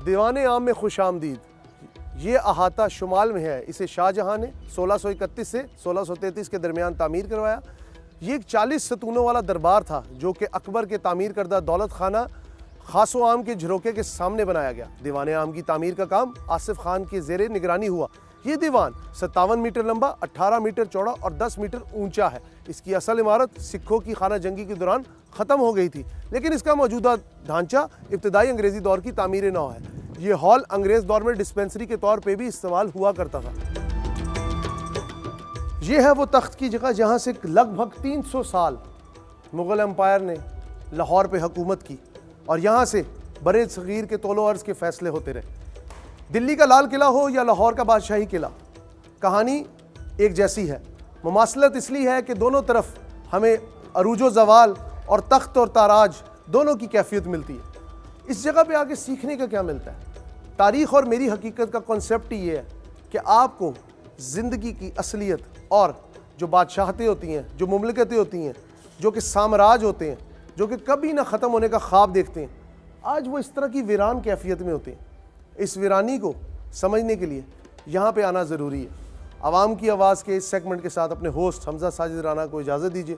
दीवाने आम में खुश आमदीद। ये अहाता शुमाल में है। इसे शाहजहां ने 1631 से 1633 के दरमियान तामीर करवाया। ये एक 40 सतूनों वाला दरबार था जो कि अकबर के तामीर करदा दौलत खाना खासो आम के झरोके के सामने बनाया गया। दीवाने आम की तामीर का काम आसिफ खान के ज़ेरे निगरानी हुआ। ये दीवान 57 मीटर लंबा, 18 मीटर चौड़ा और 10 मीटर ऊंचा है। इसकी असल इमारत सिखों की खाना जंगी के दौरान ख़त्म हो गई थी, लेकिन इसका मौजूदा ढांचा इब्तदाई अंग्रेज़ी दौर की तामीर नौ है। ये हॉल अंग्रेज़ दौर में डिस्पेंसरी के तौर पर भी इस्तेमाल हुआ करता था। ये है वो तख्त की जगह जहाँ से लगभग 300 साल मुग़ल एम्पायर ने लाहौर पे हुकूमत की और यहाँ से बरे सग़ीर के तौलो अर्ज़ के फ़ैसले होते रहे। दिल्ली का लाल किला हो या लाहौर का बादशाही किला, कहानी एक जैसी है। मुमासलत इसलिए है कि दोनों तरफ हमें अरूज व ज़वाल और तख्त और ताराज दोनों की कैफियत मिलती है। इस जगह पे आके सीखने का क्या मिलता है? तारीख़ और मेरी हकीकत का कॉन्सेप्ट ही ये है कि आपको ज़िंदगी की असलियत और जो बादशाहतें होती हैं, जो मुमलकतें होती हैं, जो कि साम्राज्य होते हैं, जो कि कभी ना ख़त्म होने का ख्वाब देखते हैं, आज वो इस तरह की वीरान कैफियत में होते हैं। इस वीरानी को समझने के लिए यहाँ पे आना ज़रूरी है। आवाम की आवाज़ के इस सेगमेंट के साथ अपने होस्ट हमजा साजिद राना को इजाज़त दीजिए।